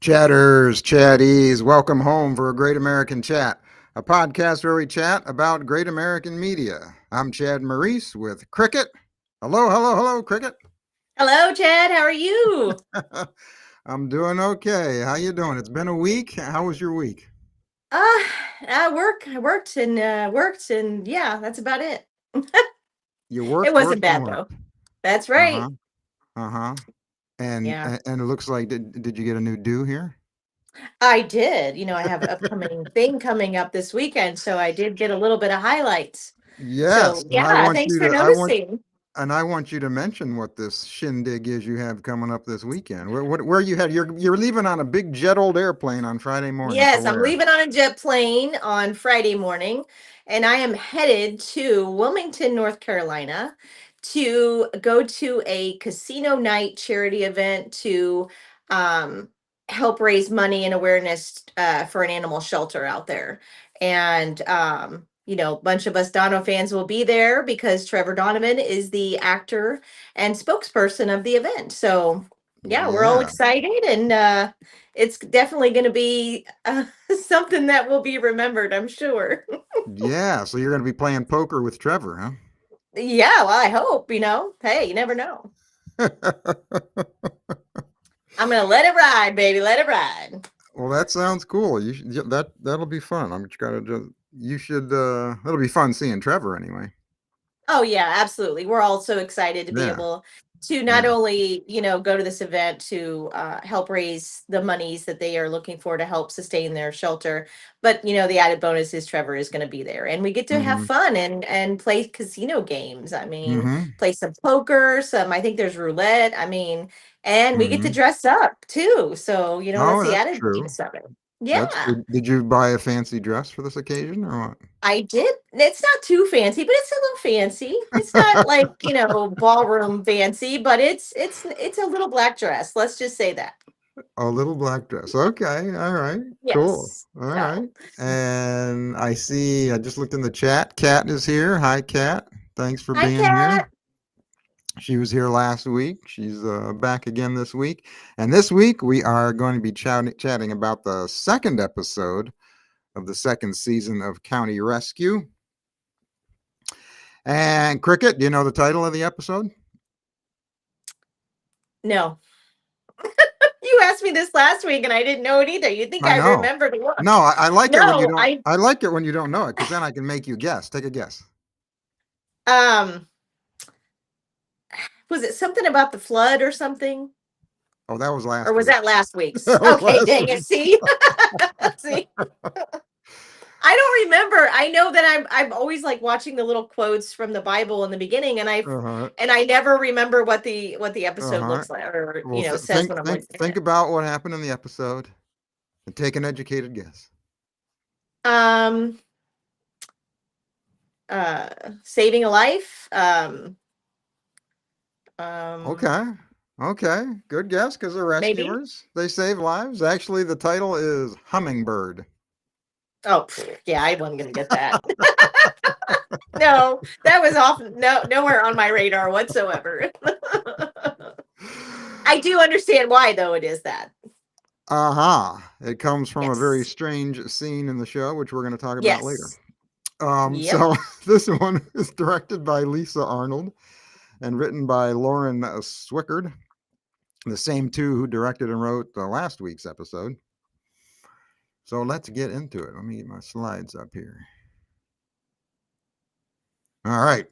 Chatters, chatties, welcome home for a Great American Chat, a podcast where we chat about great American media. I'm Chad Maurice with Cricket. Hello, hello, hello, Cricket. Hello, Chad. How are you? I'm doing okay. How you doing? It's been a week. How was your week? Uh, I worked and yeah, that's about it. You It worked, wasn't worked, and bad though. worked. That's Uh huh. right. Uh huh. And Yeah, and it looks like did you get a new do here? I did. I have an upcoming thing coming up this weekend, so I did get a little bit of highlights. Yes, So and I yeah, want thanks you for to I want noticing. and I want you to mention what this shindig is you have coming up this weekend. Where you had you're leaving on a big jet old airplane on Friday morning for Yes, I'm where? leaving on a jet plane on Friday morning, and I am headed to Wilmington, North Carolina, to go to a casino night charity event to um, help raise money and awareness for an animal shelter out there. And a bunch of us Dono fans will be there because Trevor Donovan is the actor and spokesperson of the event. So yeah, we're all Yeah, excited, and it's definitely going to be something that will be remembered, I'm sure. yeah. So you're going to be playing poker with Trevor, Yeah, well, I hope, hey, you never know. huh? I'm going to let it ride, baby. Let it ride. Well, that sounds cool. That'll be fun. I'm just gotta just you should. It'll be fun seeing Trevor anyway. Oh yeah, absolutely. We're all so excited to be Yeah, able to not yeah. only, go to this event to help raise the monies that they are looking for to help sustain their shelter, but the added bonus is Trevor is going to be there, and we get to have Mm-hmm. fun and play casino games. I mean, Mm-hmm. play some poker, some I think there's roulette. I mean, and we get to Mm-hmm. dress up too. So that's Oh, the that's added true. bonus of it. That's Yeah. true. Did you buy a fancy dress for this occasion or I did. It's not too fancy, but it's a little fancy. It's not what? like, ballroom fancy, but it's a little black dress. Let's just say that. A little black dress. Okay. All right. Cool. Yes. All So, right. And I see, I just looked in the chat. Kat is here. Hi, Kat. Thanks for hi, being here. Kat. She was here last week. She's back again this week. And this week we are going to be chatting about the second episode of the second season of County Rescue. And Cricket, do you know the title of the episode? No, you asked me this last week and I didn't know it either. You think I I know. remembered to look? No, I like it when you No, don't. I like it when you don't know it because then I can make you guess. Take a guess. um, was it something about the flood or something? Oh, that was Or last was week. that last week's? That was Okay, last dang it. week. See? See? I don't remember. I know that I'm always like watching the little quotes from the Bible in the beginning, and Uh huh. I never remember what the Uh episode huh. looks like, or Well, says when I'm looking at think it. about what happened in the episode and take an educated guess. Um, uh, Saving a life. Um, Okay. Okay. Good guess because they're Maybe. rescuers. They save lives. Actually, the title is Hummingbird. Oh, yeah, I wasn't gonna get that. No, that was off. No, nowhere on my radar whatsoever. I do understand why, though. It is that. Uh-huh. It comes from a very Yes. strange scene in the show, which we're going to talk about later. Yes. Yep. So this one is directed by Lisa Arnold and written by Lauren Swickard, the same two who directed and wrote last week's episode. So let's get into it. Let me get my slides up here. All right.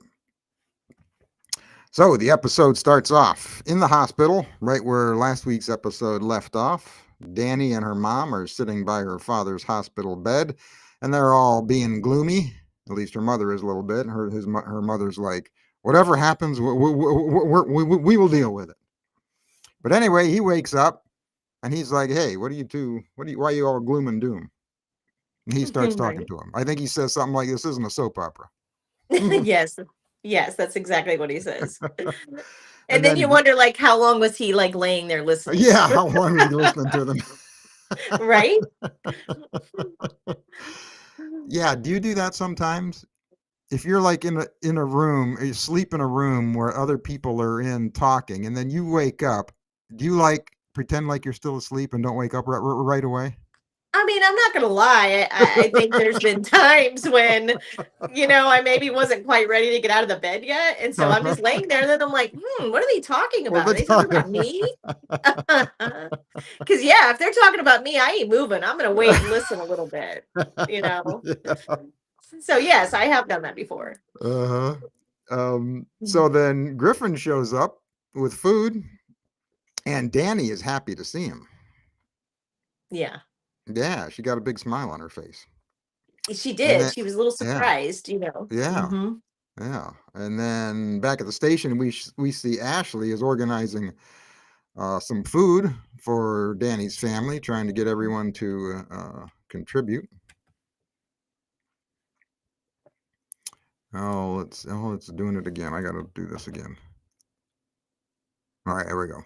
So the episode starts off in the hospital, right where last week's episode left off. Danny and her mom are sitting by her father's hospital bed, and they're all being gloomy. At least her mother is a little bit. Her mother's like, "Whatever happens, we will deal with it." But anyway, he wakes up and he's like, "Hey, what are you two? Why are you all gloom and doom?" And he starts talking Right. to him. I think he says something like, "This isn't a soap opera." Yes. Yes, that's exactly what he says. And And then you then, wonder, like, how long was he like laying there listening? yeah, how long was he listening to them? Right? Yeah, do you do that sometimes? If you're like in a room, you sleep in a room where other people are in talking, and then you wake up, do you like pretend like you're still asleep and don't wake up right away? I mean, I'm not gonna lie. I think there's been times when, I maybe wasn't quite ready to get out of the bed yet, and so I'm just laying there. And then I'm like, what are they talking Well, about? Are that's they talking about me? Because yeah, if they're talking about me, I ain't moving. I'm gonna wait and listen a little bit. You know. yeah. So yes, I have done that before. Uh-huh. So Mhm. then Griffin shows up with food, and Danny is happy to see him. Yeah, Yeah, she got a big smile on her face. she And did. then, She was a little yeah, surprised. yeah, Hmm. yeah. And then back at the station, we see Ashley is organizing some food for Danny's family, trying to get everyone to contribute. Oh, it's doing it again. I got to do this again. All right, here we go.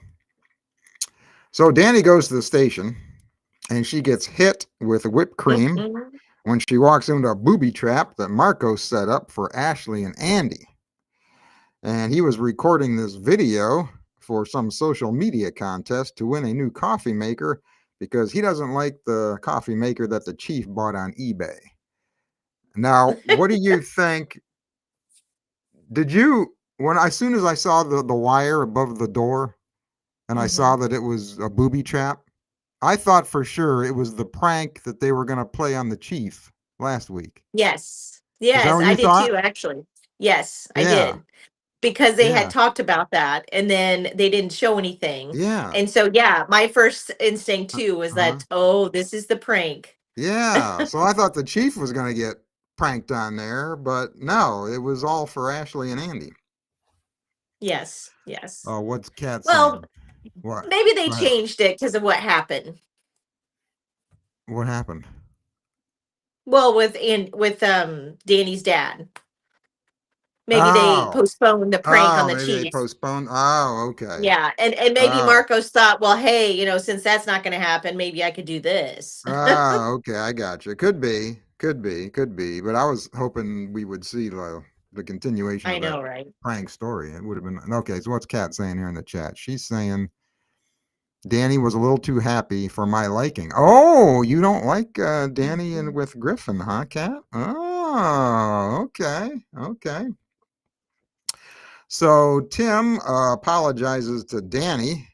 So Danny goes to the station, and she gets hit with whipped cream when she walks into a booby trap that Marco set up for Ashley and Andy. And he was recording this video for some social media contest to win a new coffee maker because he doesn't like the coffee maker that the chief bought on eBay. Now, what do you think? Did you when as soon as I saw the wire above the door and I saw Hmm. that it was a booby trap, I thought for sure it was the prank that they were going to play on the chief last week. Yes, Is that yes, what I you did thought? too. Actually, yes, I Yeah. did. Because they had Yeah. talked about that and then they didn't show anything. Yeah. And so yeah, my first instinct too was Uh-huh. that, oh, this is the prank. Yeah. So I thought the chief was going to get pranked on there, but no, it was all for Ashley and Andy. Yes, yes. Oh, what's Kat Well, saying? What? maybe they Go ahead. changed it because of what happened. What happened? Well, with Danny's dad. Maybe they Oh. postponed the prank on Oh, the maybe they chief. postponed. Oh, okay. Yeah, and maybe Oh. Marcos thought, well, hey, since that's not going to happen, maybe I could do this. Ah, okay, I got you. Could be. But I was hoping we would see the continuation I of that know, right? prank story. It would have been okay. So what's Kat saying here in the chat? She's saying Danny was a little too happy for my liking. Oh, you don't like Danny and with Griffin, huh, Kat? Oh, okay, okay. So Tim apologizes to Danny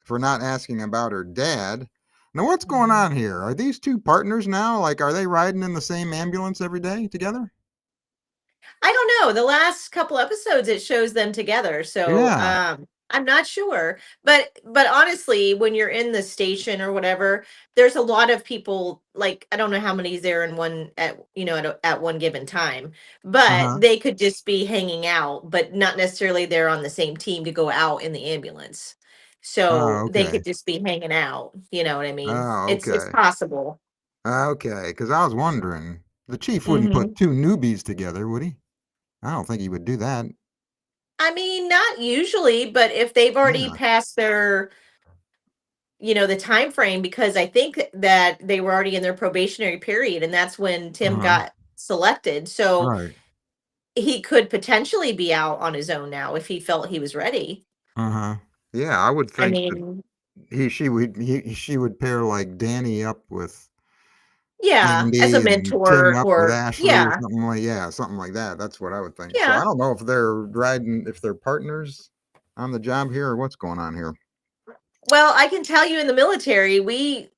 for not asking about her dad. Now, what's going Mhm. on here? Are these two partners now? Like, are they riding in the same ambulance every day together? I don't know. The last couple episodes it shows them together. So Yeah. I'm not sure. But honestly, when you're in the station or whatever, there's a lot of people, like I don't know how many's there in one at one given time, Uh but huh. they could just be hanging out, but not necessarily they're on the same team to go out in the ambulance. Oh, So they okay. could just be hanging out, you know what I mean? Oh, It's okay. possible. Okay. Because I was wondering, the chief wouldn't put Hmm. two newbies together, would he? I don't think he would do that. I mean, not usually, but if they've already Yeah. passed their the time frame, because I think that they were already in their probationary period and that's when Uh Tim huh. got selected. So Right. he could potentially be out on his own now if he felt he was ready. Uh huh. Yeah, I would I think that mean, she would pair like Danny up with yeah, as a Andy and Tim mentor up with or Ashley or yeah, something like that. That's what I would think. So I yeah. don't know if they're partners on the job here or what's going on here. Well, I can tell you in the military, we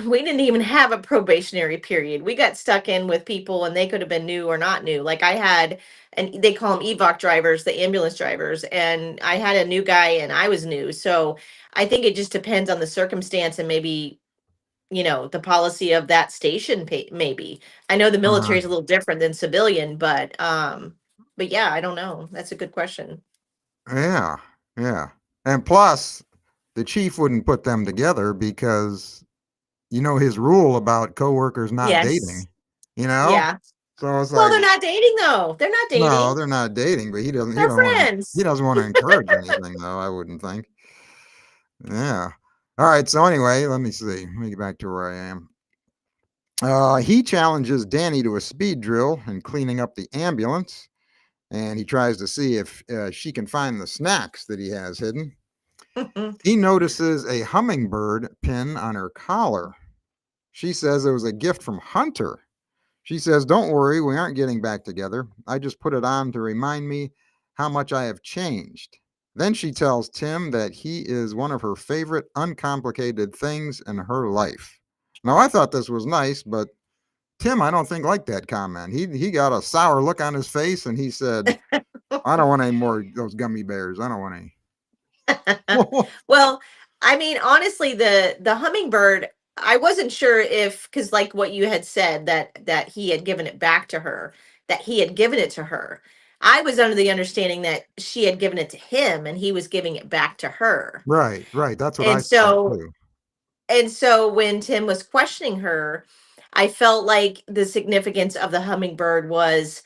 we didn't even have a probationary period. We got stuck in with people and they could have been new or not new. Like I had and they call them evoc drivers, the ambulance drivers, and I had a new guy and I was new. So I think it just depends on the circumstance and maybe, the policy of that station maybe. I know the Uh-huh. military is a little different than civilian, but yeah, I don't know. That's a good question. Yeah, yeah. And plus, the chief wouldn't put them together because his rule about coworkers not Yes. dating. You know, Yeah. so it's Well, like, they're not dating though. They're not no, dating. they're not dating, but he doesn't. He They're don't want to. He friends. doesn't want to encourage anything, though. I wouldn't think. Yeah. All right. So anyway, let me see. Let me get back to where I am. He challenges Danny to a speed drill and cleaning up the ambulance, and he tries to see if she can find the snacks that he has hidden. He notices a hummingbird pin on her collar. She says it was a gift from Hunter. She says, "Don't worry, we aren't getting back together. I just put it on to remind me how much I have changed." Then she tells Tim that he is one of her favorite uncomplicated things in her life. Now, I thought this was nice, but Tim, I don't think liked that comment. He got a sour look on his face and he said, "I don't want any more of those gummy bears. I don't want any." Well, I mean, honestly, the hummingbird, I wasn't sure if, because like what you had said, that he had given it back to her, that he had given it to her. I was under the understanding that she had given it to him and he was giving it back to her. Right, right. That's what And I thought so too. and so when Tim was questioning her, I felt like the significance of the hummingbird was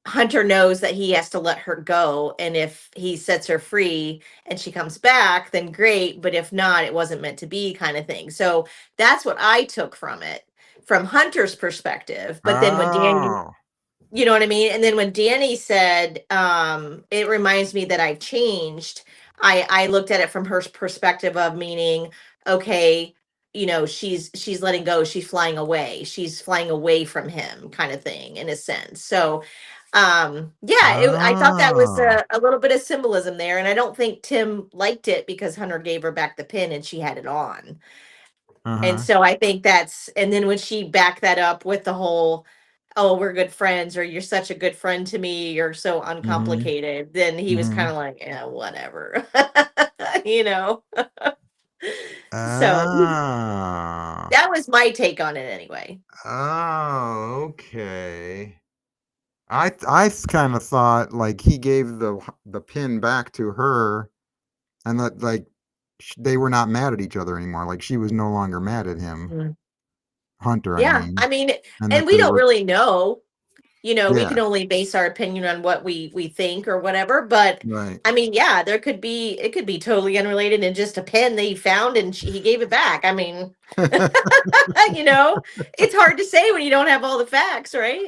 Hunter knows that he has to let her go. And if he sets her free and she comes back, then great. But if not, it wasn't meant to be, kind of thing. So that's what I took from it, from Hunter's perspective. But then when Danny, Oh, you know what I mean? And then when Danny said, it reminds me that I've changed, I looked at it from her perspective of meaning, okay, she's letting go, she's flying away, she's flying away from him, kind of thing, in a sense. So yeah, I thought that was oh, a little bit of symbolism there, and I don't think Tim liked it because Hunter gave her back the pin and she had it on. And uh-huh. so I think that's, and then when she backed that up with the whole, oh, we're good friends, or you're such a good friend to me, you're so Mhm, uncomplicated, then he was kind mhm. of like, yeah, whatever. you know. So Ah. that was my take on it anyway. Oh, okay. I kind of thought like he gave the pin back to her and that like they were not mad at each other anymore. Like she was no longer mad at him, Mm. Hunter, I Yeah, mean, I mean, and and that we they don't were really know. We yeah, can only base our opinion on what we think or whatever. But right. I mean, yeah, it could be totally unrelated and just a pen that he found and he gave it back. I mean, you know, it's hard to say when you don't have all the facts, right?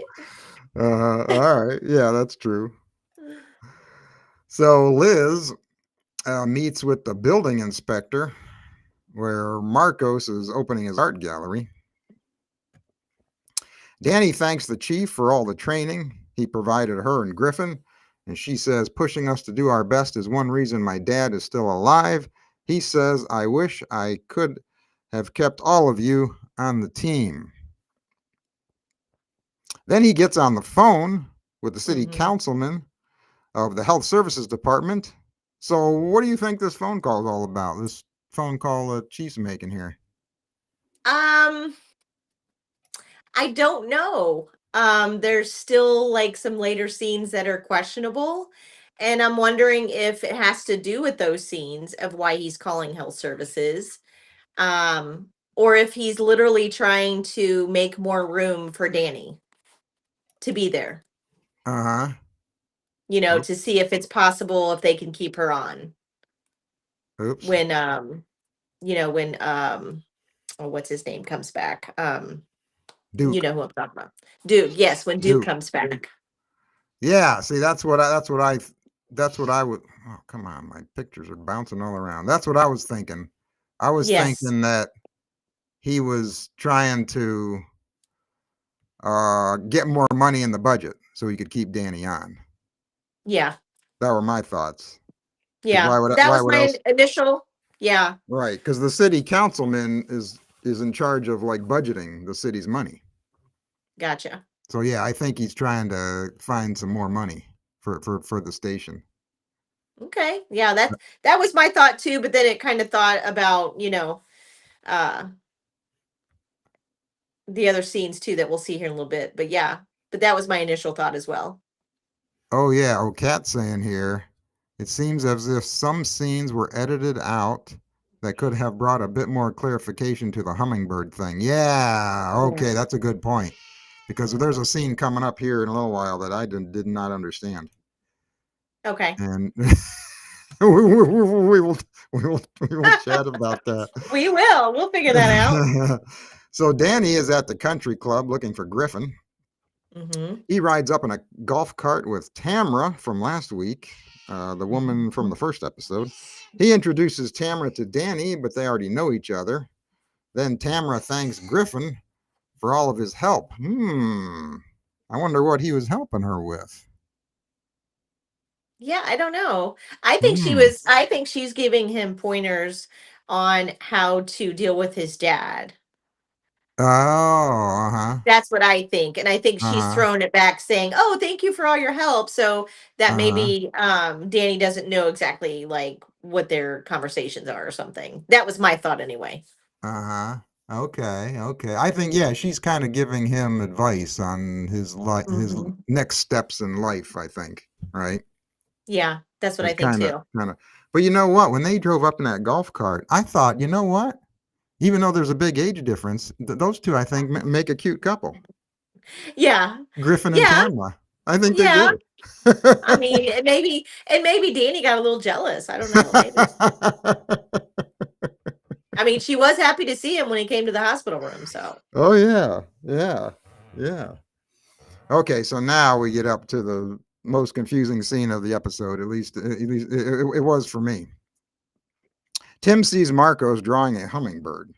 All right. Yeah, that's true. So Liz meets with the building inspector where Marcos is opening his art gallery. Danny thanks the chief for all the training he provided her and Griffin, and she says, "Pushing us to do our best is one reason my dad is still alive." He says, "I wish I could have kept all of you on the team." Then he gets on the phone with the city Hmm. councilman of the health services department. So, what do you think this phone call is all about? This phone call Chief's making here. Um, I don't know. There's still like some later scenes that are questionable. And I'm wondering if it has to do with those scenes of why he's calling health services, or if he's literally trying to make more room for Danny to be there, Uh huh. to see if it's possible if they can keep her on Oops. when when oh, what's his name comes back. You Duke. know who I'm talking about. Dude, yes, when Duke Duke. comes back. Yeah. See, that's what I would. Oh, come on, my pictures are bouncing all around. That's what I was thinking. I was Yes. thinking that he was trying to get more money in the budget so he could keep Danny on. Yeah. That were my thoughts. Because Yeah. That why was would my else? initial. Yeah. Right, because the city councilman is in charge of like budgeting the city's money. Gotcha. So yeah, I think he's trying to find some more money for the station. Okay. Yeah, that was my thought too, but then it kind of thought about, uh the other scenes too that we'll see here in a little bit. But yeah, but that was my initial thought as well. Oh yeah, oh Kat's saying here, it seems as if some scenes were edited out that could have brought a bit more clarification to the hummingbird thing. Yeah, okay, Yeah. that's a good point. Because there's a scene coming up here in a little while that I did not understand. Okay. And we will we will chat about that. We will. We'll figure that out. So Danny is at the country club looking for Griffin. Mm-hmm. He rides up in a golf cart with Tamra from last week, the woman from Mm-hmm. the first episode. He introduces Tamra to Danny, but they already know each other. Then Tamra thanks Griffin for all of his help. I wonder what he was helping her with. Yeah, I don't know. Hmm. I think she's giving him pointers on how to deal with his dad. Oh, uh-huh. That's what I think. And I think she's Uh-huh. throwing it back saying, "Oh, thank you for all your help." So that Uh-huh. maybe Danny doesn't know exactly like what their conversations are or something. That was my thought anyway. Uh-huh. Okay, okay. I think yeah, she's kind of giving him advice on his Hmm. next steps in life, I think, right? Yeah, that's what I It's think kind of too. kind of But you know what? When they drove up in that golf cart, I thought, you know what? Even though there's a big age difference, those two I think make a cute couple. Yeah. Griffin and Yeah. Tamla. I think they Yeah. do. I mean, and maybe Danny got a little jealous. I don't know. Maybe. I mean, she was happy to see him when he came to the hospital room. So, Oh yeah. Yeah. Yeah. Okay, so now we get up to the most confusing scene of the episode. At least it was for me. Tim sees Marcos drawing a hummingbird,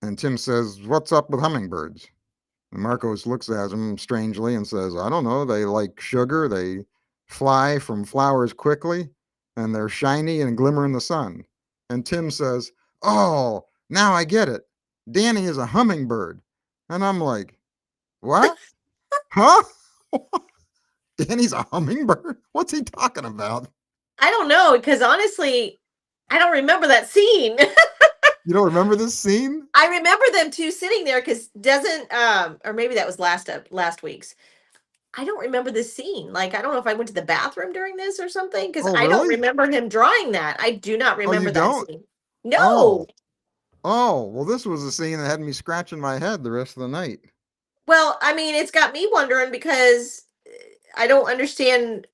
and Tim says, "What's up with hummingbirds?" And Marcos looks at him strangely and says, "I don't know. They like sugar. They fly from flowers quickly, and they're shiny and glimmer in the sun." And Tim says, "Oh, now I get it. Danny is a hummingbird." And I'm like, "What? Huh? Danny's a hummingbird? What's he talking about?" I don't know because honestly, I don't remember that scene. You don't remember this scene? I remember them two sitting there because doesn't or maybe that was last week's. I don't remember this scene. Like I don't know if I went to the bathroom during this or something because Oh, I don't really? remember him drawing that. I do not Oh, you remember that don't? scene. Oh, No. oh. Well, this was a scene that had me scratching my head the rest of the night. Well, I mean, it's got me wondering because I don't understand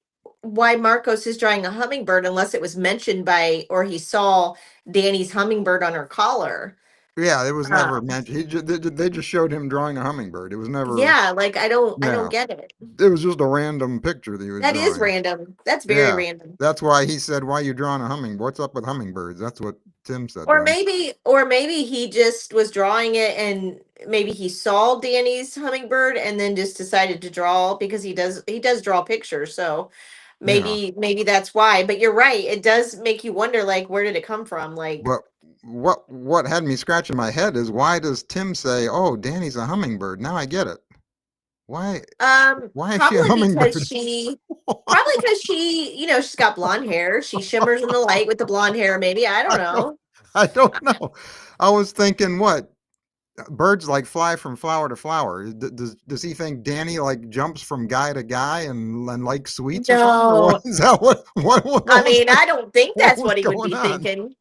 why Marcos is drawing a hummingbird unless it was mentioned by or he saw Danny's hummingbird on her collar. Yeah, it was never Um, mentioned. They just showed him drawing a hummingbird. It was never, yeah, like I don't yeah, get it. it was just a random picture that he was That is drawing. random. That's very Yeah, random. that's why he said, "Why you drawing a hummingbird? What's up with hummingbirds?" That's what Tim said to him. Or maybe he just was drawing it and maybe he saw Danny's hummingbird and then just decided to draw because he does draw pictures. So Yeah, maybe that's why. But you're right. It does make you wonder like where did it come from? Like but what had me scratching my head is why does Tim say, "Oh, Danny's a hummingbird"? Now I get it. Why why is she a hummingbird? probably because she, she's got blonde hair. She shimmers in the light with the blonde hair, maybe. I don't I don't know. I don't know. I was thinking what birds like fly from flower to flower. Does he think Danny like jumps from guy to guy and likes sweets or something? Or what No. is that? I What was mean, I don't think what that's was what he would going be on? thinking.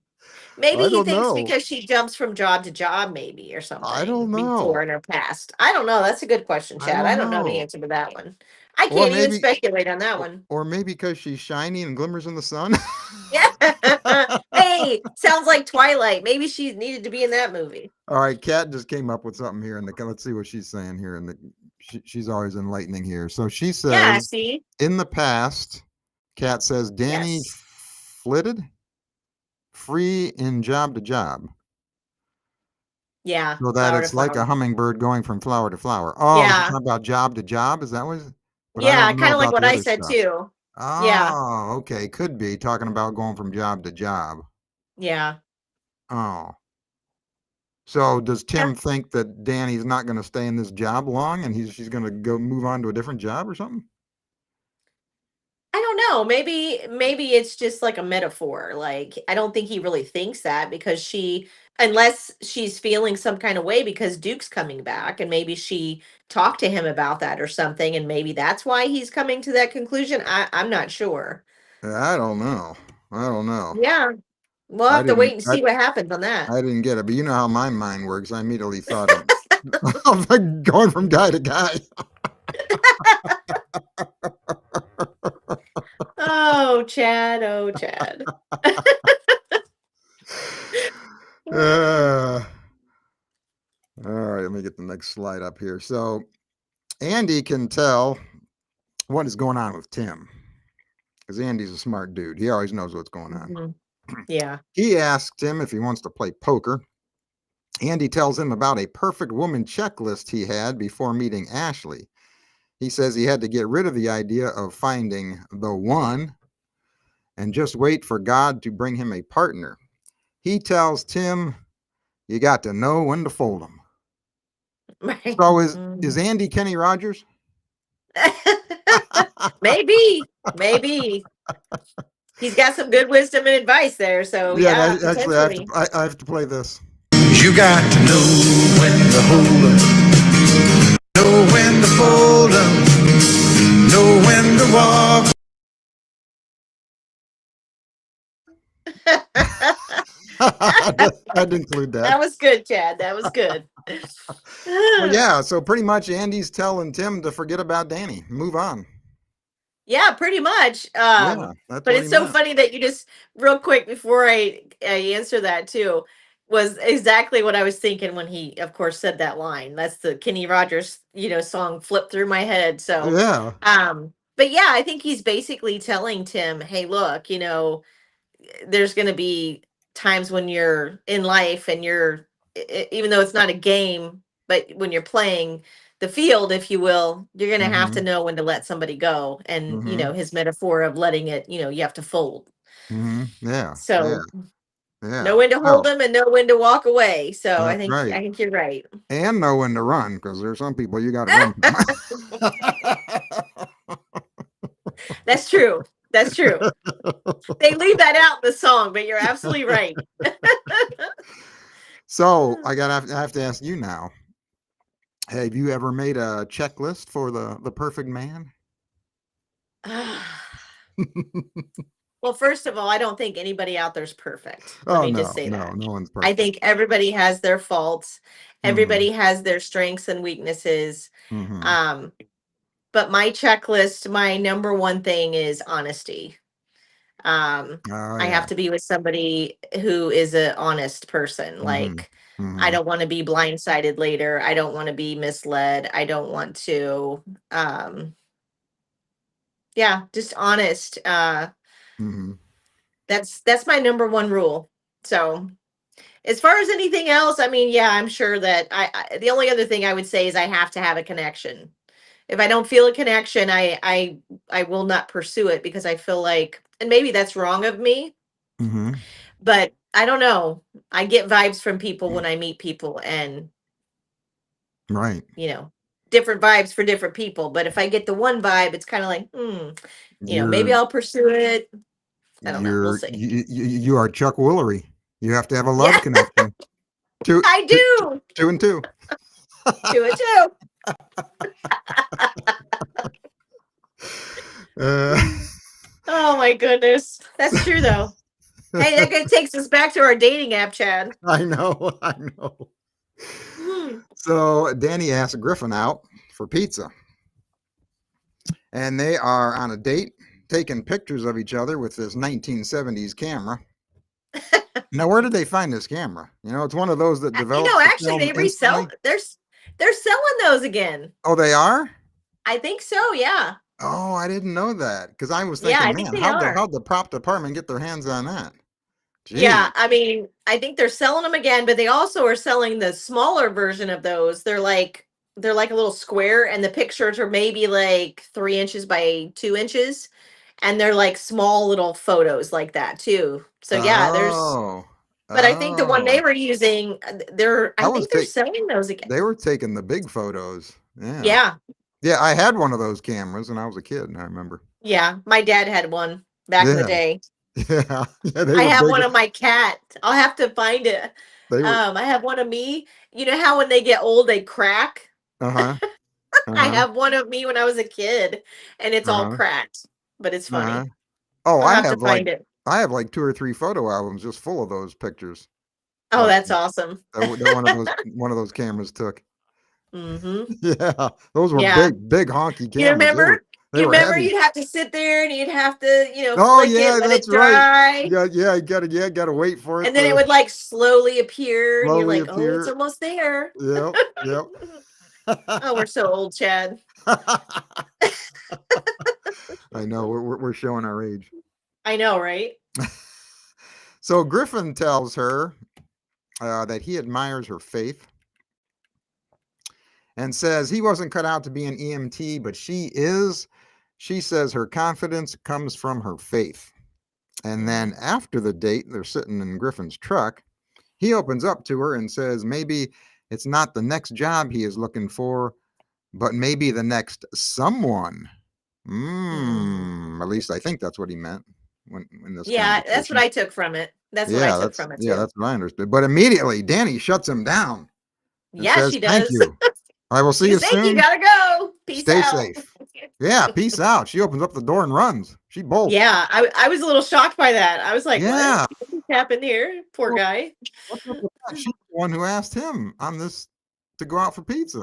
Maybe I he don't thinks know. because she jumps from job to job, maybe, or I something don't before know. in her past. I don't know. That's a good question, I Chad. don't I don't know the know. answer to that one. I Or can't even maybe speculate on that one. or maybe because she's shiny and glimmers in the sun. Yeah. Hey, sounds like Twilight. Maybe she needed to be in that movie. All right, Kat just came up with something here, and let's see what she's saying here. And she's always enlightening here. So she Yeah, says, see? in the past, Kat says Danny Yes. flitted free in job to job, Yeah. so that Flower to it's like a flower. hummingbird going from flower to flower. Oh, she's Yeah. talking about job to job. Is that what? But I Yeah, don't know kind of like about what the I other said stuff. too. Yeah. Oh, okay, could be talking about going from job to job. Yeah. Oh, so does Yeah. Tim think that Danny's not going to stay in this job long, and she's going to go move on to a different job or something? I don't know. Maybe it's just like a metaphor. Like I don't think he really thinks that because she unless she's feeling some kind of way because Duke's coming back and maybe she talked to him about that or something and maybe that's why he's coming to that conclusion. I'm not sure. I don't know. I don't know. Yeah. We'll I have to wait didn't. and see what happens on that. I didn't get it, but you know how my mind works. I immediately thought of, of like going from guy to guy. Oh, Chad. Oh, Chad. Uh, all right, let me get the next slide up here. So Andy can tell what is going on with Tim because Andy's a smart dude. He always knows what's going on. Mhm. Yeah. He asks him if he wants to play poker. Andy tells him about a perfect woman checklist he had before meeting Ashley. He says he had to get rid of the idea of finding the one and just wait for God to bring him a partner. He tells Tim, you got to know when to fold them. Right. So is Andy Kenny Rogers? Maybe. Maybe. He's got some good wisdom and advice there. So Yeah, yeah, actually, potentially. I have to play this. You got to know when to hold 'em, know when to fold 'em, know when to walk. I'd include that. That was good, Chad. That was good. Well, yeah, so pretty much Andy's telling Tim to forget about Danny, move on. Yeah, pretty much. Yeah, that's But what it's he so meant. funny that you just real quick before I answer that too was exactly what I was thinking when he, of course, said that line. That's the Kenny Rogers, song flipped through my head. So, Yeah. but yeah, I think he's basically telling Tim, "Hey, look, there's going to be times when you're in life and even though it's not a game, but when you're playing the field, if you will, you're going to have Mm-hmm. to know when to let somebody go." And Mm-hmm. his metaphor of letting it, you have to fold. Mm-hmm. Yeah. Yeah. So Yeah. know when to hold Well, them and know when to walk away. So i that's think right. i think you're right. And know when to run because there's some people you got to run from. That's true. That's true. They leave that out in the song, but you're absolutely right. So I have to ask you now. Have you ever made a checklist for the perfect man? Well, first of all, I don't think anybody out there is perfect. Let Oh me just no, say no, that. no one's I perfect. think everybody has their faults. Mm-hmm. Everybody has their strengths and weaknesses. Mm-hmm. Um, but my checklist, my number one thing is honesty. Um, Oh I yeah. have to be with somebody who is an honest person. Mm-hmm. Like, I Mm-hmm. don't want to be blindsided later. I don't want to be misled. I don't want to, um, yeah, just honest. Mm-hmm. That's my number one rule. So as far as anything else, I mean, yeah, I'm sure that the only other thing I would say is I have to have a connection. If I don't feel a connection, I will not pursue it because I feel like, and maybe that's wrong of me, Mm-hmm. but I don't know. I get vibes from people when I meet people, and Right. you know, different vibes for different people. But if I get the one vibe, it's kind of like, maybe You're I'll pursue it. I don't know. We'll you're see. you are Chuck Woolery. You have to have a Yeah, love connection. Two, I two, two, do. two and two. Do it too. Uh, Oh my goodness. That's true though. Hey, that good takes us back to our dating app, Chad. I know, I know. Hmm. So Danny asked Griffin out for pizza, and they are on a date, taking pictures of each other with this 1970s camera. Now, where did they find this camera? It's one of those that develops the Actually, film they resell. instantly. They're selling those again. Oh, they are? I think so. Yeah. Oh, I didn't know that because I was Yeah, thinking, I think man, they are. how'd the prop department get their hands on that? Yeah, Gee. I mean, I think they're selling them again, but they also are selling the smaller version of those. They're like a little square, and the pictures are maybe like 3 inches by 2 inches, and they're like small little photos like that too. So yeah, there's. Oh, But I think the one they oh, were using, they're. I I was think they're take selling those again. they were taking the big photos. Yeah, Yeah, yeah. I had one of those cameras when I was a kid, and I remember. yeah. My dad had one back in the Yeah, day. yeah, yeah. They I were have big. one of my cat. I'll have to find it. They were. I have one of me. You know how when they get old they crack? Uh huh. Uh I huh. have one of me when I was a kid and it's Uh all huh. cracked, but it's Uh huh. funny. Oh, I'll have to find it. I have like 2 or 3 photo albums just full of those pictures Oh, that that's awesome. that one of those cameras took. Mhm. Yeah, those were Yeah. big honky You cameras. They were remember? they You were remember heavy. you'd have to sit there and you'd have to, Oh flick it, yeah, let that's it right. dry, Yeah, you gotta wait for it and then it to would like slowly appear and you're slowly like, "Oh, it's appear. almost there." Yep, yep. Oh, we're so old, Chad. I know we're showing our age. I know, right? So Griffin tells her that he admires her faith and says he wasn't cut out to be an EMT, but she is. She says her confidence comes from her faith. And then after the date, they're sitting in Griffin's truck. He opens up to her and says maybe it's not the next job he is looking for, but maybe the next someone. At least I think that's what he meant in this Yeah, that's what conversation. I took from it. That's what I took from it too. That's what I understood. But immediately Danny shuts him down and Yeah, says, she "Thank does. you. I will see You you think you soon. gotta go. Peace Stay out. safe." Yeah, peace out. She opens up the door and runs. She bolts. Yeah, I was a little shocked by that. I was like, what? Yeah. What happened here? Poor Well, guy. what's up with that? She's the one who asked him on this to go out for pizza.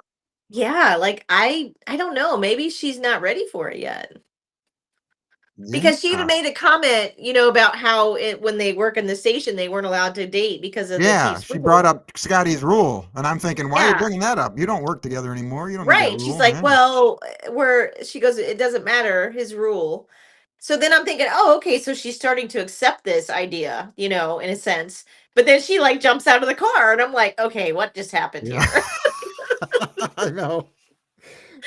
Yeah, like I don't know. Maybe she's not ready for it yet. Yeah. Because she even made a comment, about how when they work in the station, they weren't allowed to date because of the Yeah, chief's she brought rule. up Scotty's rule, and I'm thinking, why are you Yeah, bringing that up? You don't work together anymore. You don't need that right. She's rule. like, Yeah. well, she goes, it doesn't matter, his rule. So then I'm thinking, oh, okay, so she's starting to accept this idea, in a sense. But then she like jumps out of the car, and I'm like, okay, what just happened Yeah. here? I know.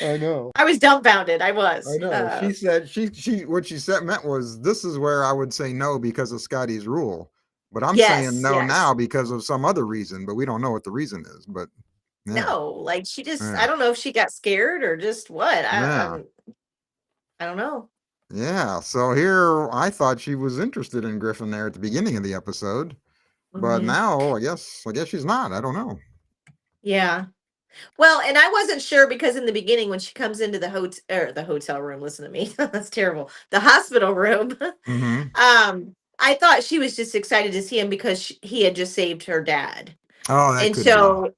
I know. I was dumbfounded. I I was. know. She said she what she said meant was this is where I would say no because of Scotty's rule. But I'm saying Yes, no yes. now because of some other reason, but we don't know what the reason is. But yeah. No, like she just, I Yeah. don't know if she got scared or just what. Yeah. I don't know. Yeah. So here I thought she was interested in Griffin there at the beginning of the episode. But Hmm. now I guess she's not. I don't know. Yeah. Well, and I wasn't sure because in the beginning when she comes into the hotel room, listen to me. That's terrible. The hospital room. Mm-hmm. I thought she was just excited to see him because he had just saved her dad. Oh, that And could be. so,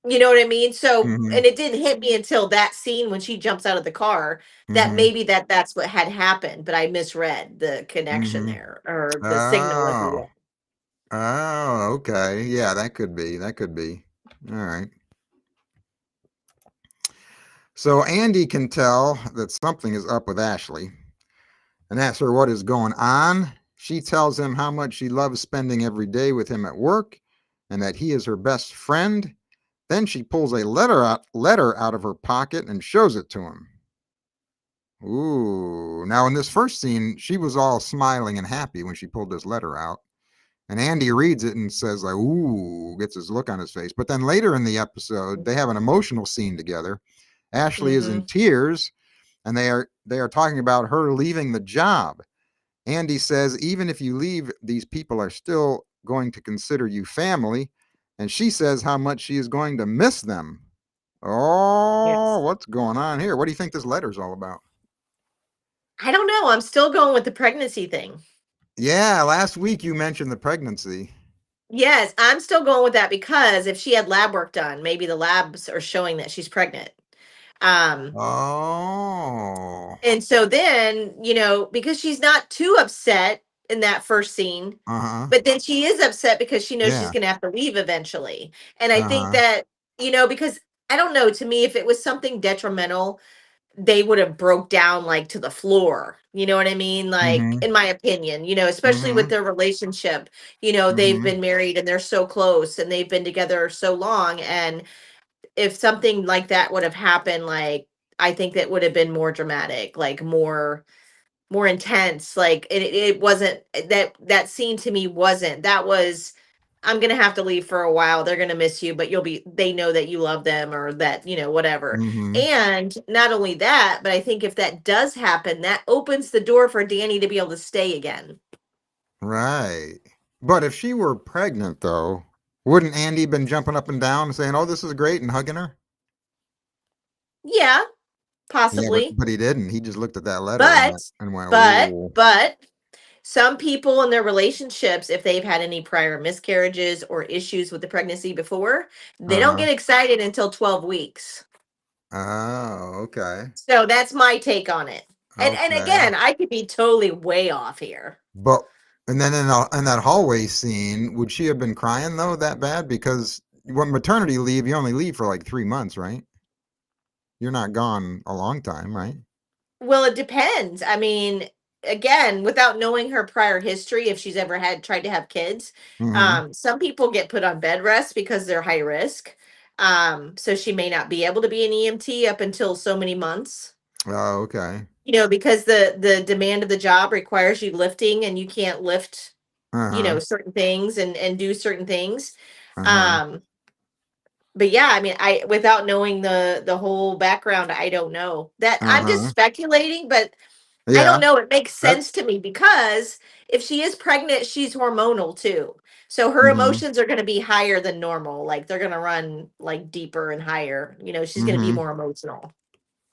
you know what I mean? So, Mm-hmm. and it didn't hit me until that scene when she jumps out of the car that Mm-hmm. maybe that's what had happened, but I misread the connection Mm-hmm. there or the signal, if you Oh. will. Oh, okay. Yeah, that could be. That could be. All right. So Andy can tell that something is up with Ashley and asks her what is going on. She tells him how much she loves spending every day with him at work and that he is her best friend. Then she pulls a letter out of her pocket and shows it to him. Ooh. Now in this first scene, she was all smiling and happy when she pulled this letter out. And Andy reads it and says, like, ooh, gets his look on his face. But then later in the episode, they have an emotional scene together. Ashley is in Hmm. tears and they are talking about her leaving the job. Andy says, even if you leave, these people are still going to consider you family. And she says how much she is going to miss them. Oh, Yes. what's going on here? What do you think this letter's all about? I don't know. I'm still going with the pregnancy thing. Yeah, last week you mentioned the pregnancy. Yes, I'm still going with that because if she had lab work done, maybe the labs are showing that she's pregnant. Um, Oh, and so then, because she's not too upset in that first scene, uh-huh. but then she is upset because she knows she's Yeah, going to have to leave eventually. And I think uh-huh. that, because I don't know, to me, if it was something detrimental, they would have broke down like to the floor. You know what I mean? Like, Mm-hmm. in my opinion, especially with Mm-hmm. their relationship, they've Mm-hmm. been married and they're so close and they've been together so long. And if something like that would have happened, like, I think that would have been more dramatic, like more intense. Like it wasn't that scene to me wasn't that was I'm gonna have to leave for a while. They're gonna miss you, but they know that you love them or that, whatever. Mm-hmm. And not only that, but I think if that does happen, that opens the door for Danny to be able to stay again. Right. But if she were pregnant, though, wouldn't Andy been jumping up and down and saying, "Oh, this is great," and hugging her? Yeah, Yeah, but possibly. but he didn't. He just looked at that letter and But went, but "Ooh." but some people in their relationships, if they've had any prior miscarriages or issues with the pregnancy before, they don't Uh-huh. get excited until 12 weeks. Oh, okay. So that's my take on it. And Okay. again, I could be totally way off here. But and then in that hallway scene, would she have been crying though that bad? Because when maternity leave, you only leave for like 3 months, right? you're not gone a long time, right? Well, it depends. I mean, again, without knowing her prior history, if she's ever tried to have kids, Mm-hmm. some people get put on bed rest because they're high risk. So she may not be able to be an EMT up until so many months. Oh, okay. Because the demand of the job requires you lifting, and you can't lift, Uh-huh. certain things and do certain things. Uh-huh. Um, but yeah, I mean, I without knowing the whole background, I don't know. That I'm just Uh-huh. speculating, but I Yeah. don't know. It makes sense That's to me because if she is pregnant, she's hormonal too. So her mm-hmm. emotions are going to be higher than normal. Like they're going to run like deeper and higher. She's going to be Mm-hmm. more emotional.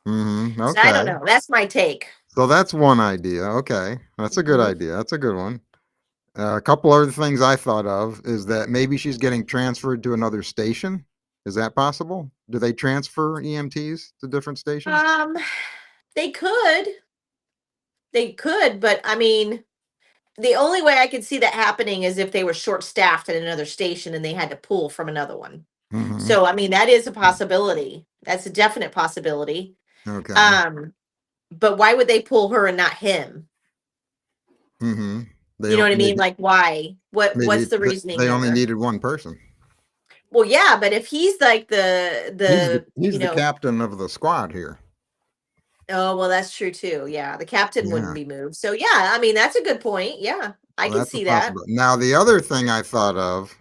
Mm-hmm. So I don't Okay. know. That's my take. So that's one idea. Okay. That's a good Mhm. idea. That's a good one. A couple other things I thought of is that maybe she's getting transferred to another station. Is that possible? Do they transfer EMTs to different stations? Um, they could. They could, but I mean, the only way I could see that happening is if they were short staffed at another station and they had to pull from another one. Mm-hmm. So I mean, that is a possibility. That's a definite possibility. Okay. Um, but why would they pull her and not him? Mm-hmm. They You know don't what I mean? maybe Like why? What's the reasoning they only there? needed one person. Well, yeah, but if he's like the He's the captain of the squad here. oh, well, that's true too. Yeah, the captain wouldn't Yeah. be moved. So yeah, I mean, that's a good point. Yeah, I Well, can that's a see that. possibility. Now, the other thing I thought of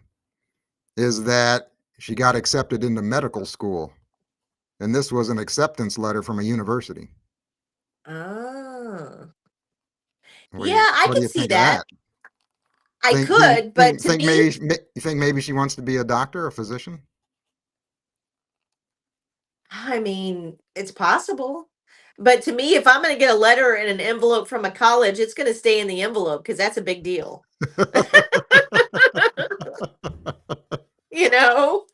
is that she got accepted into medical school, and this was an acceptance letter from a university. Oh. What do Yeah, you I What do can you see think of that. that? I could, but to me, Think maybe she wants to be a doctor, a physician? I mean, it's possible. But to me, if I'm going to get a letter in an envelope from a college, it's going to stay in the envelope because that's a big deal. You know?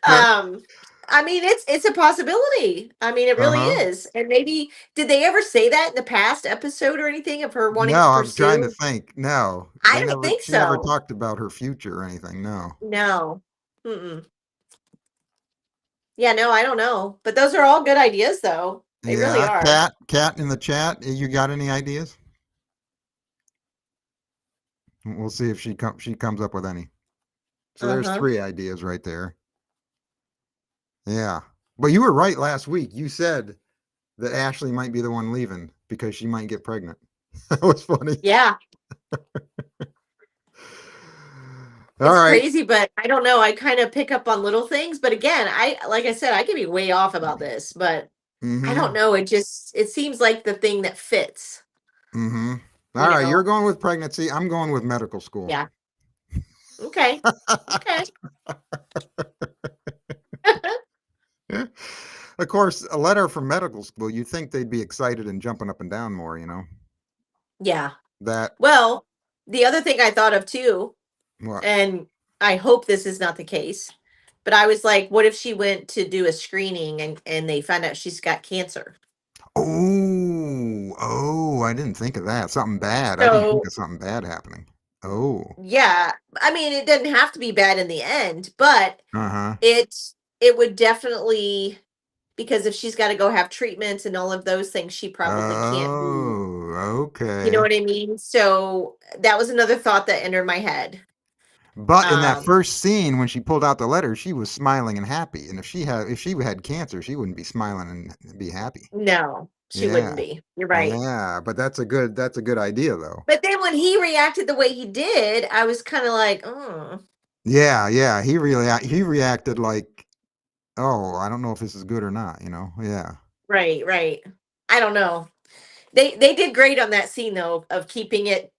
Um, I mean, it's a possibility. I mean, it really Uh-huh. is. And maybe did they ever say that in the past episode or anything of her wanting to No, I'm trying to pursue? think. No, I don't think she never so. talked about her future or anything. No. No. Mm-mm. Yeah, no, I don't know. But those are all good ideas, though. They really Yeah, are. cat in the chat. You got any ideas? We'll see if she comes up with any. So there's Uh-huh. 3 ideas right there. Yeah. But you were right last week. You said that Ashley might be the one leaving because she might get pregnant. That was funny. Yeah. All It's right. crazy, but I don't know. I kind of pick up on little things, but again, like I said, I could be way off about this, but I don't Mm-hmm. know. It seems like the thing that fits, Mm-hmm. All you right. You're know. going with pregnancy. I'm going with medical school. Yeah. Okay. Okay. Of course, a letter from medical school, you'd think they'd be excited and jumping up and down more, Yeah. That, Well, the other thing I thought of too, what? and I hope this is not the case, but I was like, what if she went to do a screening and they found out she's got cancer? Oh, I didn't think of that. Something bad. I didn't think So of something bad happening. Oh, yeah, I mean, it doesn't have to be bad in the end, but uh-huh. it it would definitely, because if she's got to go have treatments and all of those things, she probably can't be. Oh, You know okay. what I mean? So that was another thought that entered my head. But in that Um, first scene when she pulled out the letter, she was smiling and happy. And if she had cancer, she wouldn't be smiling and be happy. no, she Yeah. wouldn't be. You're right. Yeah, but that's a good idea though. But then when he reacted the way he did, I was kind of like, oh, Yeah, yeah. He reacted like, "Oh, I don't know if this is good or not. Yeah. right, right. I don't know. They did great on that scene though of keeping it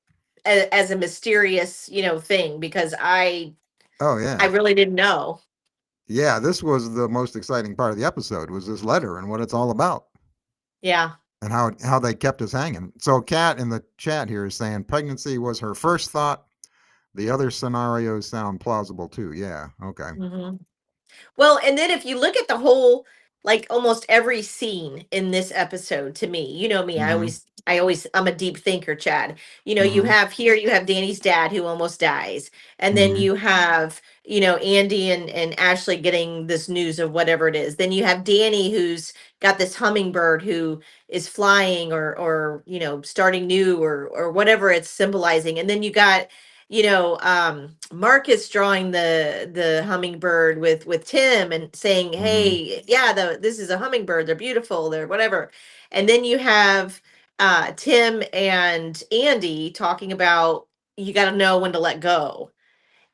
as a mysterious, thing because Oh I yeah. really didn't know. Yeah, this was the most exciting part of the episode was this letter and what it's all about Yeah. and how they kept us hanging. So Kat in the chat here is saying pregnancy was her first thought. The other scenarios sound plausible too. Yeah. Okay. Hmm. Well, and then if you look at the whole like almost every scene in this episode to me. You know me, Mm-hmm. I'm a deep thinker, Chad. You know, Mm-hmm. you have Danny's dad who almost dies. And then Mm-hmm. you have, Andy and Ashley getting this news of whatever it is. Then you have Danny who's got this hummingbird who is flying or starting new or whatever it's symbolizing. And then you got Marcus drawing the hummingbird with Tim and saying, Mm-hmm. hey, yeah, this is a hummingbird, they're beautiful, they're whatever. And then you have Tim and Andy talking about you got to know when to let go.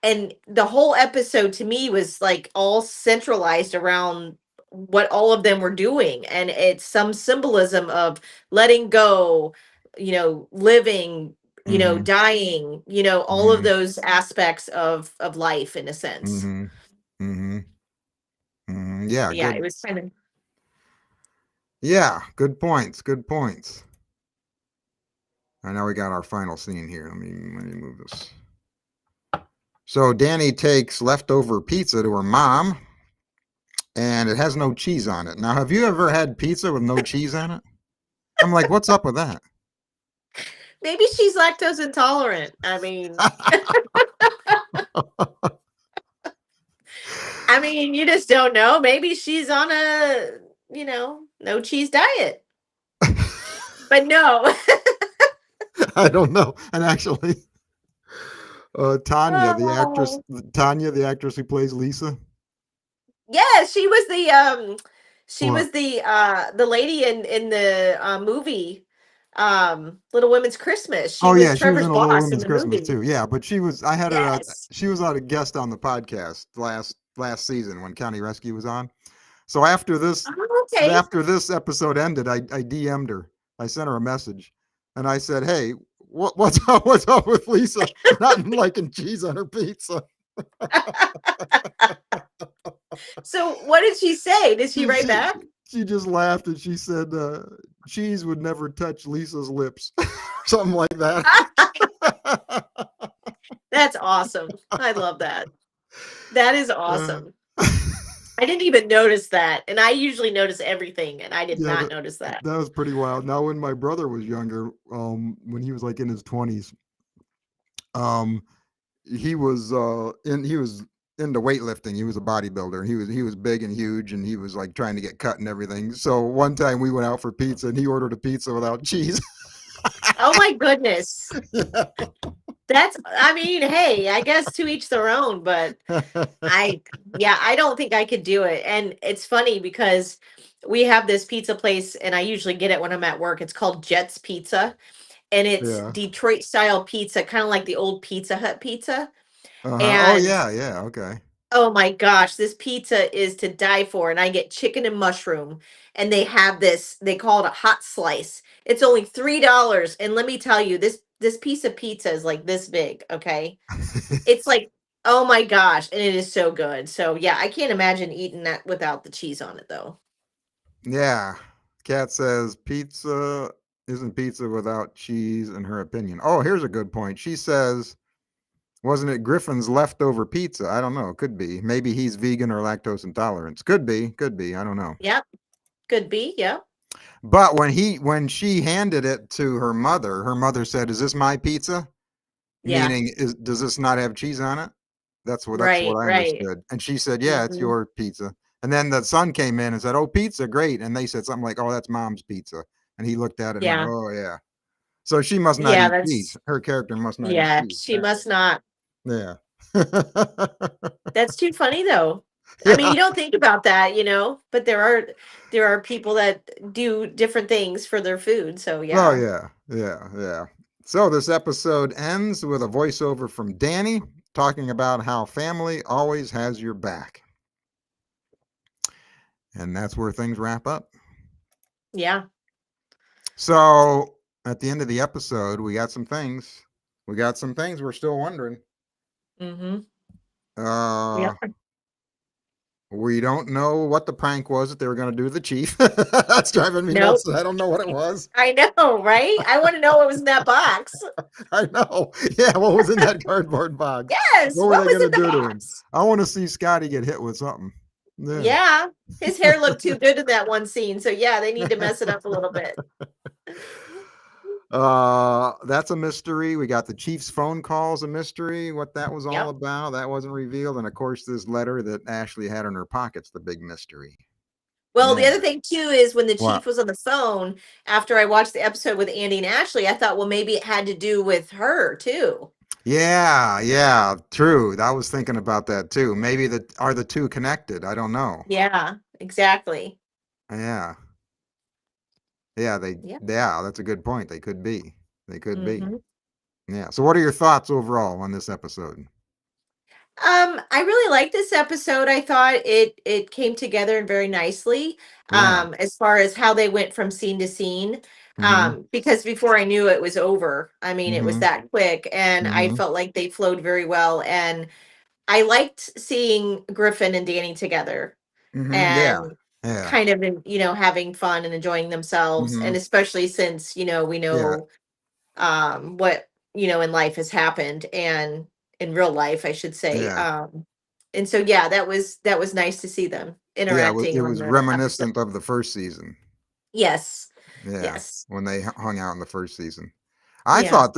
And the whole episode to me was like all centralized around what all of them were doing, and it's some symbolism of letting go, living, Mm-hmm. dying, all of Mm-hmm. those aspects of life in a sense. Mm-hmm. Mm-hmm. Mm-hmm. Yeah, Yeah, good. it was kind of. Yeah, good points. Good points. I know we got our final scene here. Let me move this. So Danny takes leftover pizza to her mom, and it has no cheese on it. Now, have you ever had pizza with no cheese on it? I'm like, what's up with that? Maybe she's lactose intolerant. I mean, you just don't know. Maybe she's on a, no cheese diet. But no. I don't know. And actually, Oh. Tanya, the actress who plays Lisa. Yeah, she What? was the lady in the movie Little Women's Christmas. She Oh was yeah, she was in Trevor's a Little boss in Women's the Christmas movie. too. Yeah, but she was. I had her. Yes. She was on a guest on the podcast last season when County Rescue was on. So after this, Oh, okay. after this episode ended, I DM'd her. I sent her a message, and I said, "Hey, what's up? What's up with Lisa not liking cheese on her pizza?" So what did she say? Did she She write she, back? she just laughed and she said, "Cheese would never touch Lisa's lips," something like that. That's awesome. I love that. That is Uh, awesome. I didn't even notice that. And I usually notice everything, and I did yeah, not notice that. that was pretty wild. Now, when my brother was younger, when he was like in his 20s, um, he was into weightlifting. He was a bodybuilder. He was big and huge, and he was like trying to get cut and everything. So one time we went out for pizza, and he ordered a pizza without cheese. Oh my goodness. Yeah. Hey, I guess to each their own, but I don't think I could do it. And it's funny because we have this pizza place and I usually get it when I'm at work. It's called Jet's Pizza, and it's Yeah. Detroit style pizza, kind of like the old Pizza Hut pizza. Uh-huh. Oh And yeah, yeah, okay. oh my gosh, this pizza is to die for. And I get chicken and mushroom, and they have this, they call it a hot slice. It's only $3. And let me tell you, this piece of pizza is like this big, okay? It's like, oh my gosh, and it is so good. So yeah, I can't imagine eating that without the cheese on it though. Yeah. Kat says pizza isn't pizza without cheese, in her opinion. Oh, here's a good point. She says, wasn't it Griffin's leftover pizza? I don't know. Could be. Maybe he's vegan or lactose intolerant. Could be. Could be. I don't know. Yep, could be. Yep. But when she handed it to her mother said, "Is this my pizza?" Yeah. Meaning, does this not have cheese on it? That's what Right, I right. understood. And she said, "Yeah, it's Hmm. your pizza." And then the son came in and said, "Oh, pizza, great." And they said something like, "Oh, that's mom's pizza." And he looked at it and went, Yeah. "Oh, yeah." So she must not Yeah, eat cheese. that's Her character must not eat yeah, cheese, she apparently. must not. Yeah. That's too funny though. I mean, Yeah. you don't think about that, but there are people that do different things for their food. So Oh, yeah. yeah. Yeah. Yeah. So this episode ends with a voiceover from Danny talking about how family always has your back. And that's where things wrap up. Yeah. So at the end of the episode, we got some things. We got some things we're still wondering. Mm-hmm. Uh, Yep. we don't know what the prank was that they were going to do to the chief. That's driving me Nope. nuts. I don't know what it was. I know, right? I want to know what was in that box. I know. Yeah, what was in that cardboard box? Yes. What were What they was going in to the do to him? box? I want to see Scotty get hit with something. Yeah. Yeah. His hair looked too good in that one scene. So yeah, they need to mess it up a little bit. That's a mystery. We got the chief's phone calls, a mystery. What that was all Yep. about, that wasn't revealed. And of course, this letter that Ashley had in her pocket's the big mystery. Well, the Yeah. other thing too is when the What? chief was on the phone after I watched the episode with Andy and Ashley, I thought, well, maybe it had to do with her too. Yeah, yeah, true. I was thinking about that too. Maybe are the two connected? I don't know. Yeah, exactly. Yeah. Yeah, Yeah. that's a good point. They could be. They could be. hmm Yeah. So what are your thoughts overall on this episode? I really liked this episode. I thought it came together very nicely. Yeah. As far as how they went from scene to scene. Mm-hmm. Because before I knew it was over. I mean, it was Mm-hmm. that quick, and I Mm-hmm. felt like they flowed very well. And I liked seeing Griffin and Danny together, Mm-hmm. Yeah. and Yeah. kind of having fun and enjoying themselves, Mm-hmm. and especially since we Yeah. know what in life has happened, and in real life I should say. Yeah. And so yeah, that was nice to see them Yeah. interacting It on was the episode. reminiscent of the first season. Yes. Yeah. Yes. When they hung out in the first season. Yeah. I thought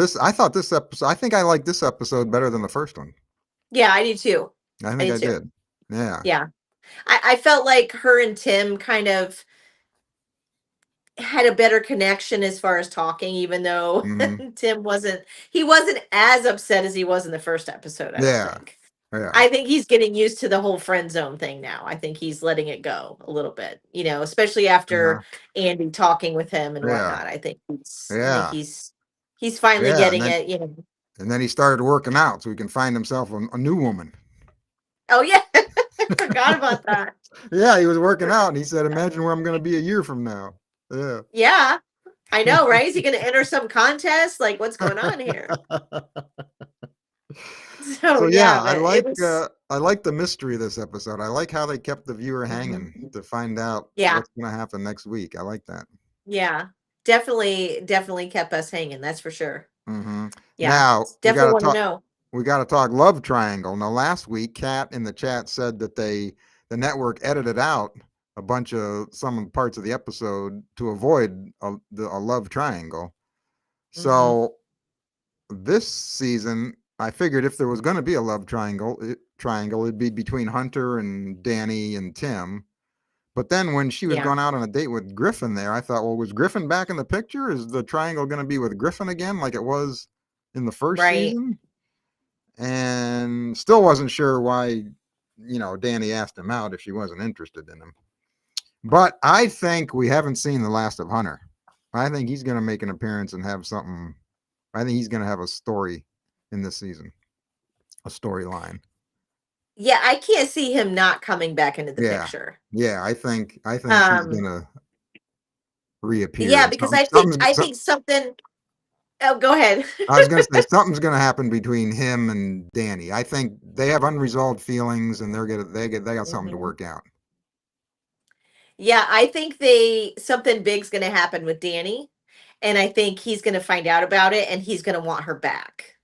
this episode, I think I liked this episode better than the first one. Yeah, I do too. I I think do I too. did. Yeah. Yeah. I felt like her and Tim kind of had a better connection as far as talking, even though Mm-hmm. he wasn't as upset as he was in the first episode, I don't Yeah. think. Yeah. I think he's getting used to the whole friend zone thing now. I think he's letting it go a little bit, especially Yeah. after Andy talking with him and Yeah. whatnot. I think Yeah. he's finally Yeah. getting it. And then he started working out so he can find himself a new woman. Oh yeah, I forgot about that. Yeah, he was working out and he said, imagine where I'm going to be a year from now. Yeah. Yeah, I know, right? Is he going to enter some contest? Like, what's going on here? So So yeah, yeah, but it was I like the mystery of this episode. I like how they kept the viewer hanging Mhm. to find out Yeah, what's going to happen next week. I like that. yeah, definitely kept us hanging. That's for sure. Hmm. Yeah, Now definitely want to know. we got to talk love triangle. Now last week, Kat in the chat said that the network edited out a bunch of some parts of the episode to avoid a love triangle. hmm So this season, I figured if there was going to be a love triangle, it'd be between Hunter and Danny and Tim. But then when she was Yeah, going out on a date with Griffin there, I thought, well, was Griffin back in the picture? Is the triangle going to be with Griffin again, like it was in the first right. season? And still wasn't sure why, Danny asked him out if she wasn't interested in him. But I think we haven't seen the last of Hunter. I think he's going to make an appearance and have something. I think he's going to have a story in this season, a storyline. Yeah, I can't see him not coming back into the Yeah, picture. yeah. I think he's Um, going to reappear. yeah, And because I think something. Oh, go ahead. I was going to say something's going to happen between him and Danny. I think they have unresolved feelings, and they got something to Mhm. work out. Yeah, I think something big's going to happen with Danny, and I think he's going to find out about it, and he's going to want her back.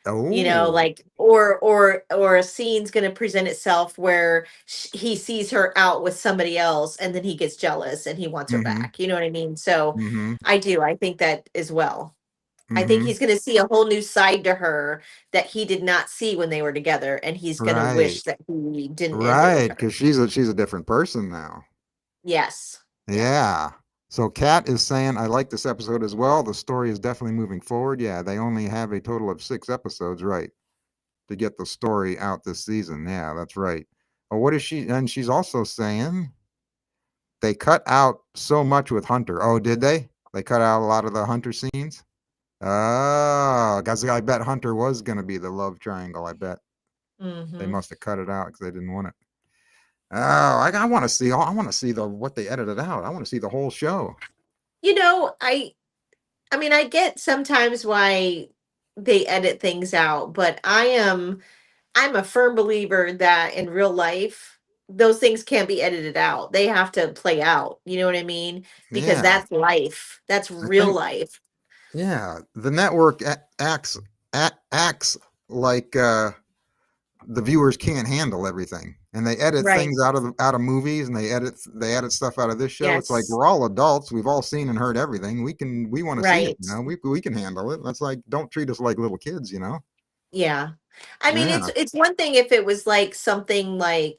Oh. Like, or a scene's going to present itself where he sees her out with somebody else, and then he gets jealous and he wants her Mm-hmm. back. You know what I mean? So Mm-hmm. I think that as well. I think Mm-hmm. he's going to see a whole new side to her that he did not see when they were together, and he's going to Right. wish that he didn't end it Right. with her. Because she's a different person now. Yes. Yeah. Yeah. So Kat is saying, I like this episode as well. The story is definitely moving forward. Yeah, they only have a total of 6 episodes, right, to get the story out this season. Yeah, that's right. Oh, what is she? And she's also saying they cut out so much with Hunter. Oh, did they? They cut out a lot of the Hunter scenes? Oh, guys, I bet Hunter was going to be the love triangle. I bet they hmm must have cut it out because they didn't want it. Oh, I want to see. I want to see what they edited out. I want to see the whole show. I mean, I get sometimes why they edit things out, but I'm a firm believer that in real life, those things can't be edited out. They have to play out. You know what I mean? Because Yeah, that's life. That's I real think. life. Yeah, the network acts like the viewers can't handle everything, and they edit Right. things out of movies, and they edit stuff out of this show. It's like Yes. we're all adults. We've all seen and heard everything. We want to see it. Right. We can handle it. That's like, don't treat us like little kids. Yeah. I mean, Yeah. it's one thing if it was like something like,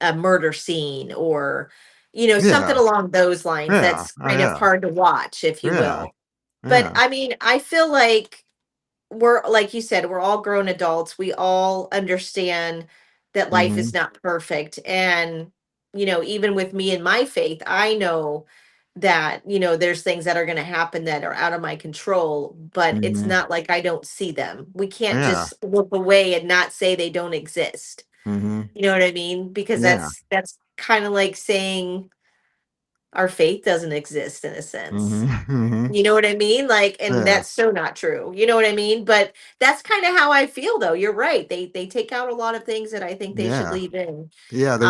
a murder scene or, something Yeah. along those lines Yeah. that's Oh, kind of yeah. hard to watch, if you Yeah. will. But Yeah. I mean, I feel like we're, like you said, we're all grown adults. We all understand that life Mm-hmm. is not perfect. And, even with me and my faith, I know that, there's things that are going to happen that are out of my control, but it's Mm-hmm. not like I don't see them. We can't Yeah. just look away and not say they don't exist. Mm-hmm. You know what I mean? Because Yeah. that's kind of like saying our faith doesn't exist in a sense. Mm-hmm. Mm-hmm. You know what I mean? Like, and Yeah. that's so not true. You know what I mean? But that's kind of how I feel though. You're right. They take out a lot of things that I think they should Yeah. leave in. Yeah, Um,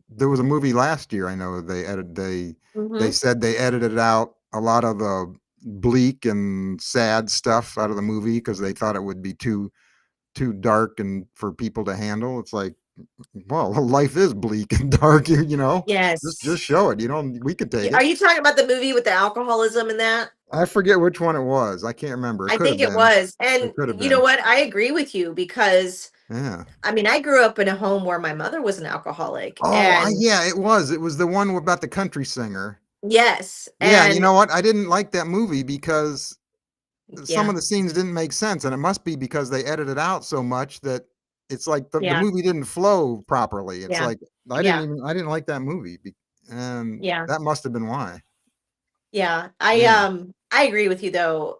there was a movie last year. I know they mhm. said they edited out a lot of the bleak and sad stuff out of the movie because they thought it would be too dark and for people to handle. It's like, well, life is bleak and dark. Just Yes. show it. We could take Are it. you talking about the movie with the alcoholism and that? I forget which one it was. I can't remember. It I could think have it been. was. It And could have you know been. what? I agree with you because Yeah. I mean, I grew up in a home where my mother was an alcoholic Oh, and yeah, it was. It was the one about the country singer. yes. Yeah, and you And know what? I didn't like that movie because some yeah. of the scenes didn't make sense, and it must be because they edited out so much that it's like the Yeah. movie didn't flow properly. It's Yeah. like Yeah. I didn't like that movie, and Yeah. that must have been why. Yeah. Yeah. I agree with you though.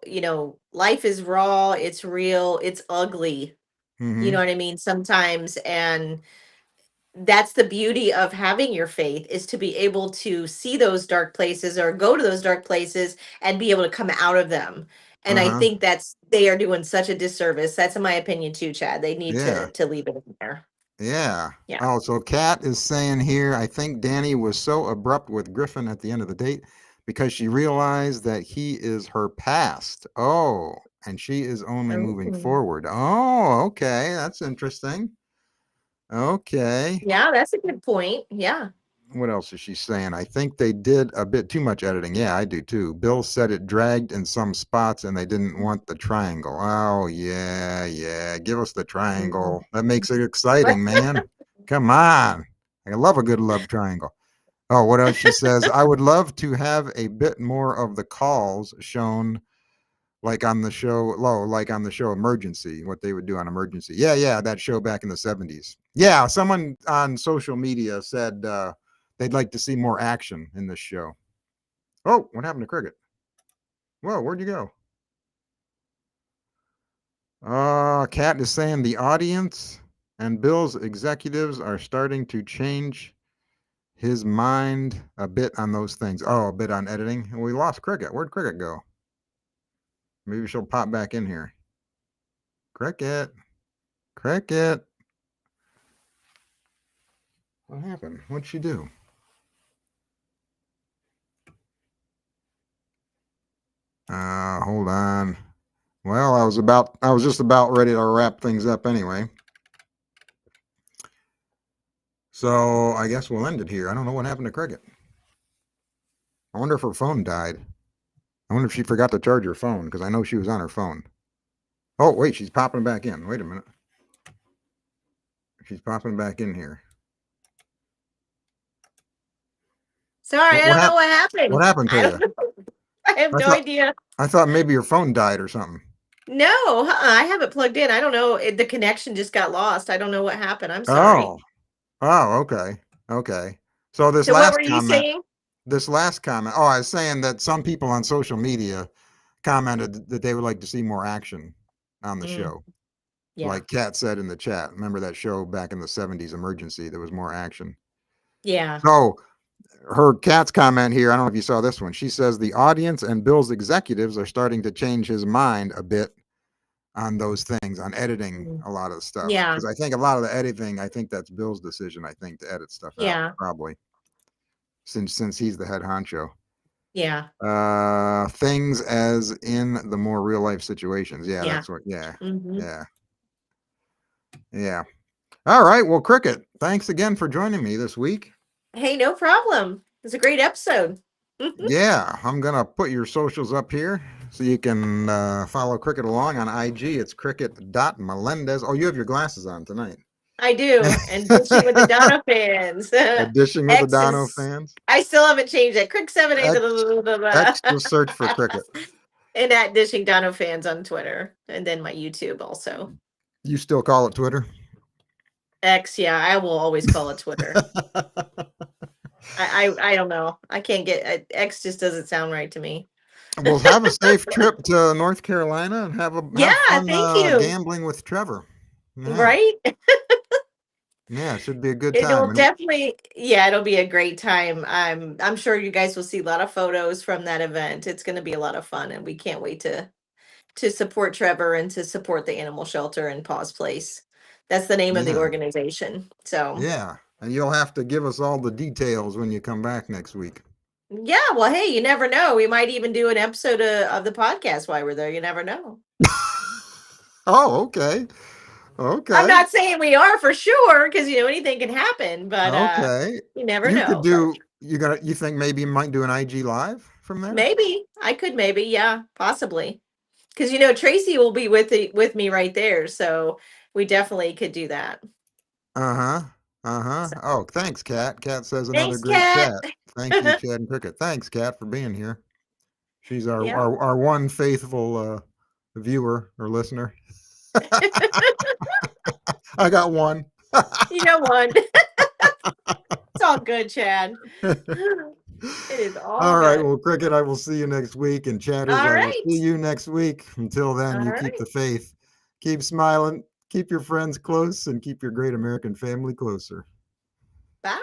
Life is raw, it's real, it's ugly. You know Mhm. what I mean? Sometimes, and that's the beauty of having your faith is to be able to see those dark places or go to those dark places and be able to come out of them. And I Uh-huh. think that's they are doing such a disservice. That's in my opinion too, Chad. They need Yeah. to leave it in there. Yeah. Yeah. Oh, so Kat is saying here, I think Danny was so abrupt with Griffin at the end of the date because she realized that he is her past. Oh, and she is only moving Oh. forward. Oh, okay. That's interesting. Okay. Yeah, that's a good point. Yeah. What else is she saying? I think they did a bit too much editing. Yeah, I do too. Bill said it dragged in some spots and they didn't want the triangle. Oh, yeah, yeah. Give us the Mhm. triangle. That makes it exciting, man. Come on. I love a good love triangle. Oh, what else she says? I would love to have a bit more of the calls shown like on the show Emergency, what they would do on Emergency. Yeah, yeah, that show back in the 70s. Yeah, someone on social media said they'd like to see more action in this show. Oh, what happened to Cricket? Whoa, where'd you go? Kat is saying the audience and Bill's executives are starting to change his mind a bit on those things. Oh, a bit on editing. And we lost Cricket. Where'd Cricket go? Maybe she'll pop back in here. Cricket. Cricket. What happened? What'd she do? Hold on. Well, I was just about ready to wrap things up anyway. So I guess we'll end it here. I don't know what happened to Cricket. I wonder if her phone died. I wonder if she forgot to charge her phone because I know she was on her phone. Oh, wait, she's popping back in. Wait a minute. She's popping back in here. Sorry, What, I what don't know happened? what happened. What happened I to don't you? know. I have I no thought idea. I thought maybe your phone died or something. No, I have it plugged in. I don't know. The connection just got lost. I don't know what happened. I'm sorry. Oh, oh, okay, okay. So So what were you saying? this last comment. Oh, I was saying that some people on social media commented that they would like to see more action on the Mm, show. yeah. Like Kat said in the chat. Remember that show back in the 70s, Emergency? There was more action. Yeah. So her Kat's comment here, I don't know if you saw this one. She says the audience and Bill's executives are starting to change his mind a bit on those things, on editing Mm, a lot of the stuff. yeah. Because I think a lot of the editing, I think that's Bill's decision, I think, to edit stuff out, Yeah. probably, since he's the head honcho. Yeah. Things as in the more real life situations. Yeah, Yeah. that's what, yeah, Hmm. yeah. Yeah. All right. Well, Cricket, thanks again for joining me this week. Hey, no problem. It's a great episode. Yeah, I'm gonna put your socials up here so you can follow Cricket along on IG. It's cricket.melendez. Oh, you have your glasses on tonight. I do. And dishing with the Dono fans. Dishing with the X Dono is, fans. I still haven't changed it. Crick 78. X, just search for Cricket. And at Dishing Dono fans on Twitter. And then my YouTube also. You still call it Twitter? X, yeah, I will always call it Twitter. I don't know. I can't get X just doesn't sound right to me. Well, have a safe trip to North Carolina and have fun thank you. gambling with Trevor. Yeah. Right? Yeah, it should be a good It'll time. definitely, it'll be a great time. I'm sure you guys will see a lot of photos from that event. It's going to be a lot of fun, and we can't wait to support Trevor and to support the animal shelter in Paws Place. That's the name of the Yeah. organization. So Yeah, and you'll have to give us all the details when you come back next week. yeah, well, hey, you never know. We might even do an episode of the podcast while we're there. You never know. Oh, okay. Okay. I'm not saying we are for sure, because anything can happen, but Okay. you never You know. could do. You think maybe you might do an IG live from there? Maybe I could. Maybe, yeah, possibly. Because Tracy will be with me right there, so we definitely could do that. Uh-huh. Uh-huh. So, Oh, thanks, Kat. Kat says another thanks, great Kat. chat. Thank you, Chad and Cricket. Thanks, Kat, for being here. She's our Yeah. our one faithful viewer or listener. I got one. You know one. It's all good, Chad. It is all right. good. Well, Cricket, I will see you next week. And Chatters, All I will right. see you next week. Until then, All you right. keep the faith. Keep smiling. Keep your friends close and keep your great American family closer. Bye.